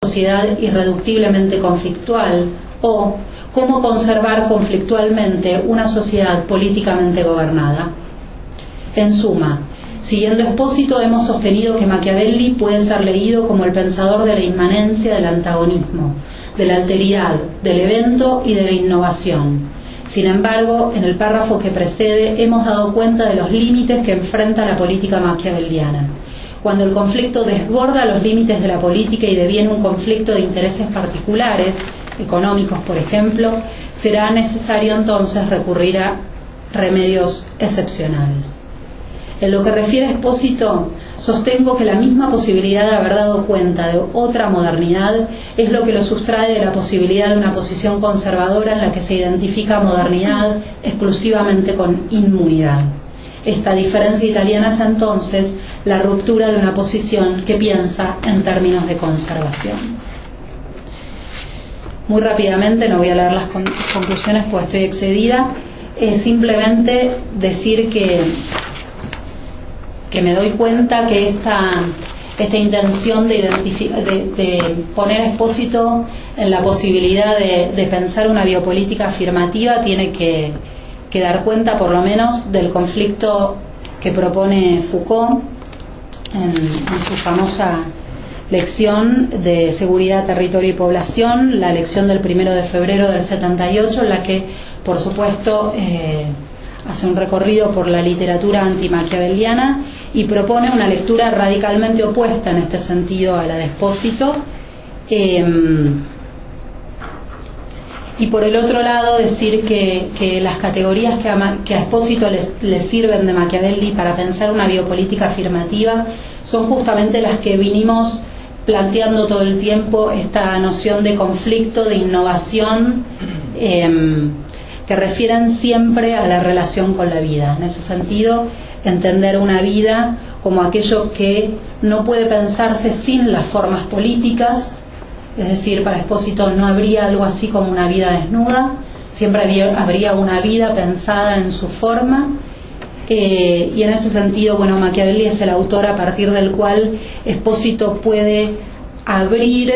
sociedad irreductiblemente conflictual, o cómo conservar conflictualmente una sociedad políticamente gobernada. En suma, siguiendo Espósito, hemos sostenido que Machiavelli puede ser leído como el pensador de la inmanencia del antagonismo, de la alteridad, del evento y de la innovación. Sin embargo, en el párrafo que precede hemos dado cuenta de los límites que enfrenta la política maquiaveliana. Cuando el conflicto desborda los límites de la política y deviene un conflicto de intereses particulares, económicos por ejemplo, será necesario entonces recurrir a remedios excepcionales. En lo que refiere a Espósito, sostengo que la misma posibilidad de haber dado cuenta de otra modernidad es lo que lo sustrae de la posibilidad de una posición conservadora en la que se identifica modernidad exclusivamente con inmunidad. Esta diferencia italiana es entonces la ruptura de una posición que piensa en términos de conservación. Muy rápidamente, no voy a leer las conclusiones porque estoy excedida, simplemente decir que me doy cuenta que esta intención de poner a Espósito en la posibilidad de pensar una biopolítica afirmativa tiene que dar cuenta por lo menos del conflicto que propone Foucault en su famosa lección de Seguridad, Territorio y Población, la lección del 1 de febrero del 78, en la que por supuesto hace un recorrido por la literatura antimaquiaveliana y propone una lectura radicalmente opuesta en este sentido a la de Espósito. Y por el otro lado decir que las categorías que a Espósito le sirven de Machiavelli para pensar una biopolítica afirmativa son justamente las que vinimos planteando todo el tiempo, esta noción de conflicto, de innovación, que refieren siempre a la relación con la vida. En ese sentido, entender una vida como aquello que no puede pensarse sin las formas políticas. Es decir, para Espósito no habría algo así como una vida desnuda, siempre habría una vida pensada en su forma, y en ese sentido, bueno, Machiavelli es el autor a partir del cual Espósito puede abrir,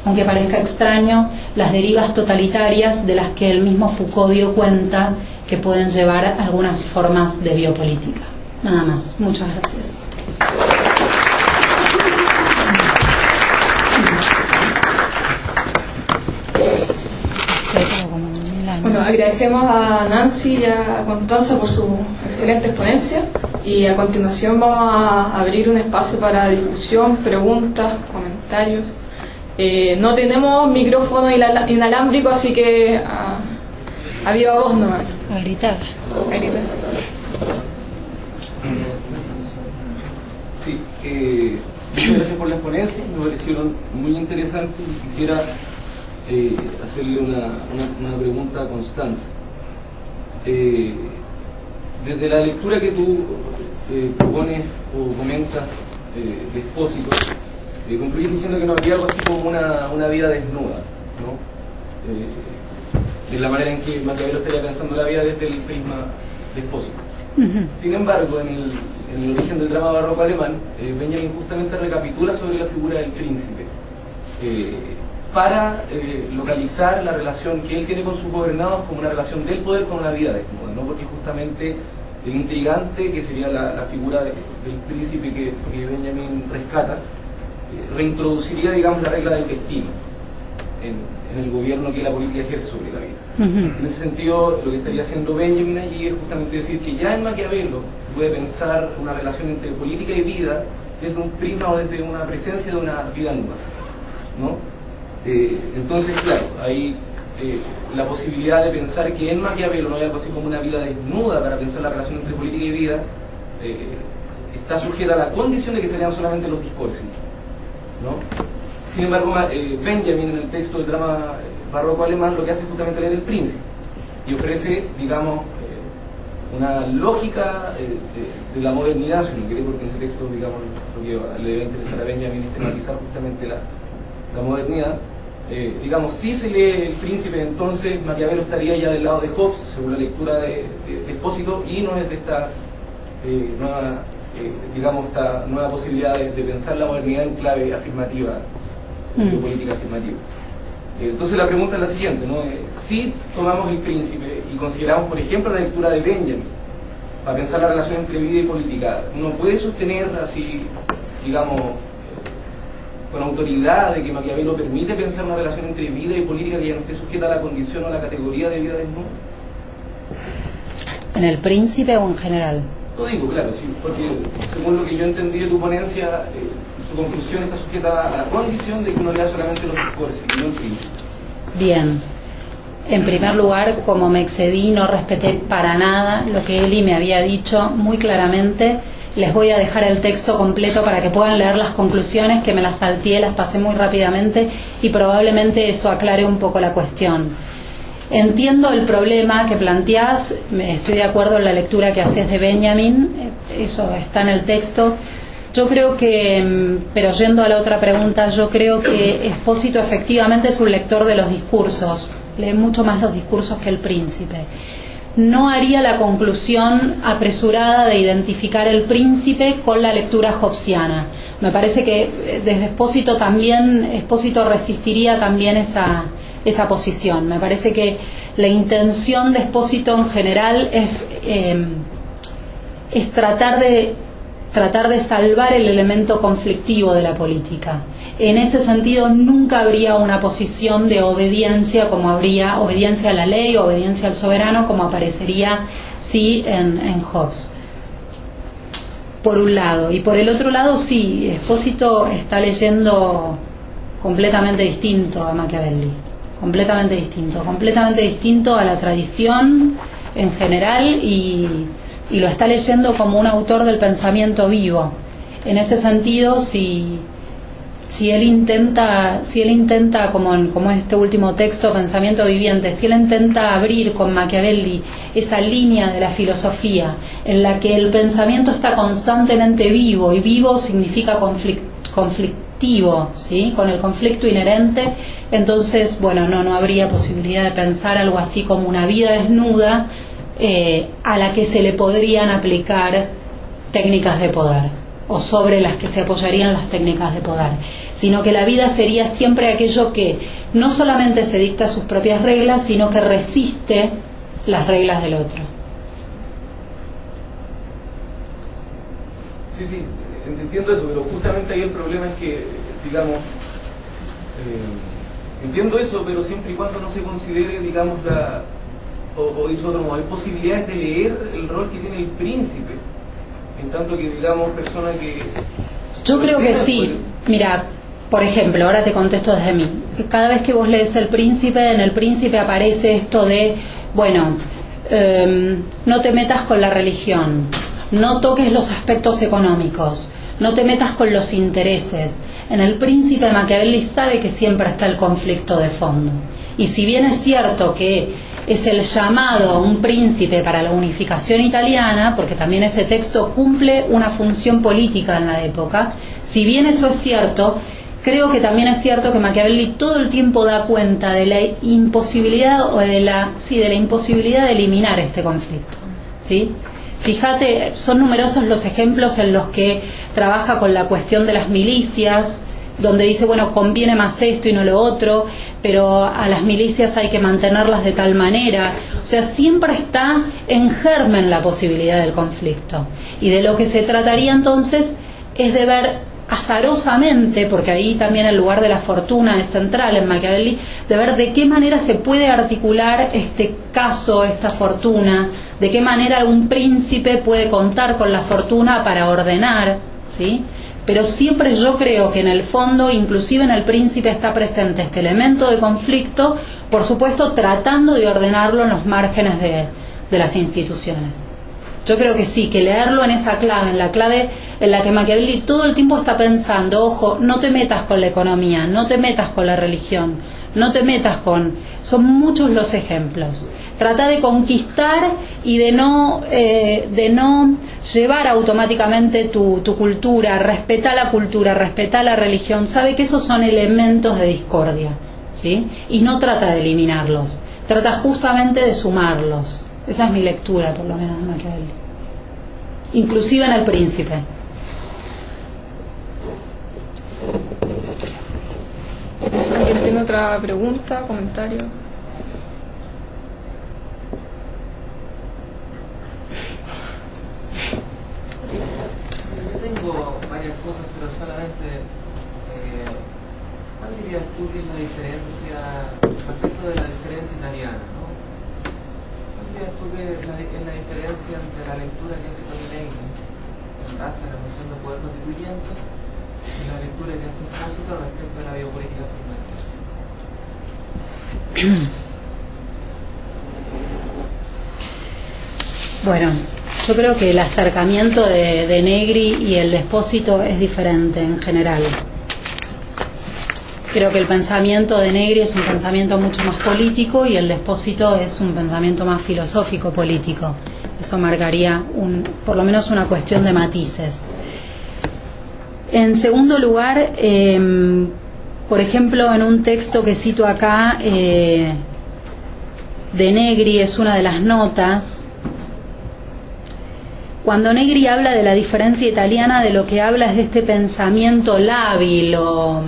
aunque parezca extraño, las derivas totalitarias de las que el mismo Foucault dio cuenta que pueden llevar a algunas formas de biopolítica. Nada más. Muchas gracias. Bueno, agradecemos a Nancy y a Constanza por su excelente exponencia y a continuación vamos a abrir un espacio para discusión, preguntas, comentarios. No tenemos micrófono inalámbrico, así que a viva voz nomás. A gritar. A gritar. Sí, muchas gracias por la exponencia, me parecieron muy interesantes y quisiera hacerle una pregunta a Constanza. Desde la lectura que tú propones o comentas de Espósito, concluyes diciendo que no habría algo así como una vida desnuda, ¿no? De la manera en que Maquiavelo estaría pensando la vida desde el prisma de Espósito. Sin embargo, en el origen del drama barroco alemán, Benjamin justamente recapitula sobre la figura del príncipe para localizar la relación que él tiene con sus gobernados como una relación del poder con una vida desnuda, ¿no? Porque justamente el intrigante, que sería la figura del príncipe que Benjamin rescata, reintroduciría, digamos, la regla del destino en el gobierno que la política ejerce sobre la vida. En ese sentido, lo que estaría haciendo Benjamin allí es justamente decir que ya en Maquiavelo se puede pensar una relación entre política y vida desde un prisma o desde una presencia de una vida nuda, ¿no? Entonces, claro, hay la posibilidad de pensar que en Maquiavelo no hay algo así como una vida desnuda para pensar la relación entre política y vida, está sujeta a la condición de que serían solamente los discursos, ¿no? Sin embargo, Benjamin en el texto del drama barroco alemán lo que hace es justamente leer el príncipe y ofrece, digamos, una lógica de la modernidad, si no quiere, porque en ese texto, digamos, lo que le debe interesar a Benjamin es tematizar justamente la modernidad. Digamos, si se lee el príncipe, entonces Maquiavelo estaría ya del lado de Hobbes, según la lectura de Espósito, y no es de esta nueva digamos, esta nueva posibilidad de pensar la modernidad en clave afirmativa, de política afirmativa. Entonces la pregunta es la siguiente, ¿no? Si tomamos El Príncipe y consideramos, por ejemplo, la lectura de Benjamin, para pensar la relación entre vida y política, ¿uno puede sostener así, digamos, con autoridad de que Maquiavelo permite pensar una relación entre vida y política que ya no esté sujeta a la condición o a la categoría de vida desnuda? ¿En El Príncipe o en general? Lo digo, claro, sí, porque según lo que yo entendí de tu ponencia, su conclusión está sujeta a la condición de que uno lea solamente los discursos y no El Príncipe. Bien. En primer lugar, como me excedí, no respeté para nada lo que Eli me había dicho muy claramente. Les voy a dejar el texto completo para que puedan leer las conclusiones, que me las salteé, las pasé muy rápidamente y probablemente eso aclare un poco la cuestión. Entiendo el problema que planteás, estoy de acuerdo en la lectura que haces de Benjamin, eso está en el texto. Yo creo que, pero yendo a la otra pregunta, yo creo que Espósito efectivamente es un lector de los discursos, lee mucho más los discursos que El Príncipe. No haría la conclusión apresurada de identificar El Príncipe con la lectura hobbesiana. Me parece que desde Espósito también, Espósito resistiría también esa posición. Me parece que la intención de Espósito en general es tratar de salvar el elemento conflictivo de la política. En ese sentido nunca habría una posición de obediencia, como habría obediencia a la ley, obediencia al soberano, como aparecería sí en Hobbes, por un lado. Y por el otro lado sí, Espósito está leyendo completamente distinto a Machiavelli, completamente distinto a la tradición en general, y lo está leyendo como un autor del pensamiento vivo. En ese sentido, si él intenta como en este último texto, Pensamiento Viviente, si él intenta abrir con Machiavelli esa línea de la filosofía en la que el pensamiento está constantemente vivo, y vivo significa conflictivo, ¿sí? Con el conflicto inherente, entonces, bueno, no habría posibilidad de pensar algo así como una vida desnuda a la que se le podrían aplicar técnicas de poder, o sobre las que se apoyarían las técnicas de poder, sino que la vida sería siempre aquello que no solamente se dicta sus propias reglas, sino que resiste las reglas del otro. Sí, entiendo eso, pero justamente ahí el problema es que, digamos, entiendo eso, pero siempre y cuando no se considere, digamos, o dicho de otro modo, hay posibilidades de leer el rol que tiene El Príncipe, en tanto que, digamos, persona que... Yo creo que sí. Mira, por ejemplo, ahora te contesto desde mí. Cada vez que vos lees El Príncipe, en El Príncipe aparece esto de, bueno, no te metas con la religión, no toques los aspectos económicos, no te metas con los intereses. En El Príncipe, Machiavelli sabe que siempre está el conflicto de fondo. Y si bien es cierto que es el llamado a un príncipe para la unificación italiana, porque también ese texto cumple una función política en la época, si bien eso es cierto, creo que también es cierto que Machiavelli todo el tiempo da cuenta de la imposibilidad, o de la imposibilidad de eliminar este conflicto, ¿sí? Fíjate, son numerosos los ejemplos en los que trabaja con la cuestión de las milicias, donde dice, bueno, conviene más esto y no lo otro, pero a las milicias hay que mantenerlas de tal manera. O sea, siempre está en germen la posibilidad del conflicto. Y de lo que se trataría entonces es de ver azarosamente, porque ahí también el lugar de la fortuna es central en Machiavelli, de ver de qué manera se puede articular este caso, esta fortuna, de qué manera un príncipe puede contar con la fortuna para ordenar, ¿sí? Pero siempre yo creo que en el fondo, inclusive en El Príncipe, está presente este elemento de conflicto, por supuesto tratando de ordenarlo en los márgenes de las instituciones. Yo creo que sí, que leerlo en esa clave, en la clave en la que Machiavelli todo el tiempo está pensando, ojo, no te metas con la economía, no te metas con la religión, no te metas con... Son muchos los ejemplos. Trata de conquistar y de no llevar automáticamente tu cultura, respeta la religión. Sabe que esos son elementos de discordia, ¿sí? Y no trata de eliminarlos, trata justamente de sumarlos. Esa es mi lectura, por lo menos, de Machiavelli. inclusive en El Príncipe. ¿Alguien tiene otra pregunta, comentario? Yo tengo varias cosas, pero solamente, ¿cuál dirías tú que es la diferencia respecto de la diferencia italiana, ¿no? ¿Cuál dirías tú que es la diferencia entre la lectura que hace Toni Negri en base a la noción de poder constituyente y la lectura que hace Espósito respecto a la biopolítica formativa? Bueno, yo creo que el acercamiento de Negri y el de Espósito es diferente en general. Creo que el pensamiento de Negri es un pensamiento mucho más político y el de Espósito es un pensamiento más filosófico político. Eso marcaría por lo menos una cuestión de matices. En segundo lugar, por ejemplo, en un texto que cito acá de Negri, es una de las notas. Cuando Negri habla de la diferencia italiana, de lo que habla es de este pensamiento lábil o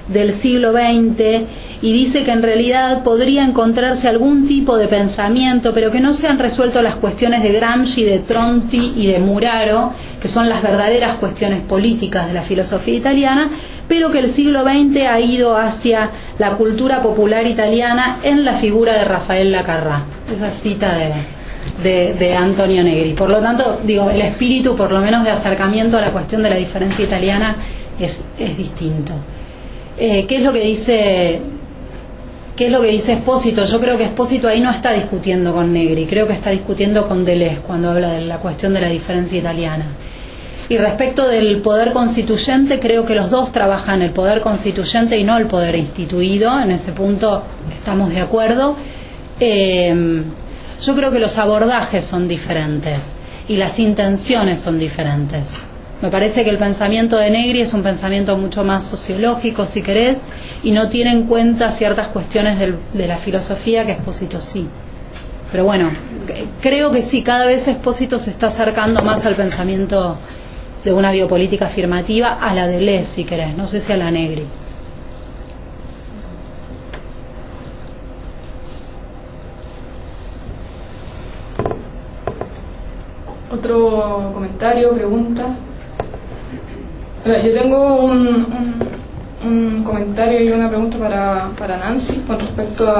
del siglo XX, y dice que en realidad podría encontrarse algún tipo de pensamiento, pero que no se han resuelto las cuestiones de Gramsci, de Tronti y de Muraro, que son las verdaderas cuestiones políticas de la filosofía italiana, pero que el siglo XX ha ido hacia la cultura popular italiana en la figura de Rafael Lacarrá. Esa cita de Antonio Negri. Por lo tanto, digo, el espíritu, por lo menos de acercamiento a la cuestión de la diferencia italiana, es distinto. ¿Qué es lo que dice Espósito? Yo creo que Espósito ahí no está discutiendo con Negri, creo que está discutiendo con Deleuze cuando habla de la cuestión de la diferencia italiana. Y respecto del poder constituyente, creo que los dos trabajan el poder constituyente y no el poder instituido. En ese punto estamos de acuerdo. Yo creo que los abordajes son diferentes y las intenciones son diferentes. Me parece que el pensamiento de Negri es un pensamiento mucho más sociológico, si querés, y no tiene en cuenta ciertas cuestiones de la filosofía que Espósito sí. Pero bueno, creo que sí, cada vez Espósito se está acercando más al pensamiento de una biopolítica afirmativa, a la de Deleuze, si querés, no sé si a la Negri. ¿Otro comentario, pregunta? Yo tengo un comentario y una pregunta para Nancy con respecto a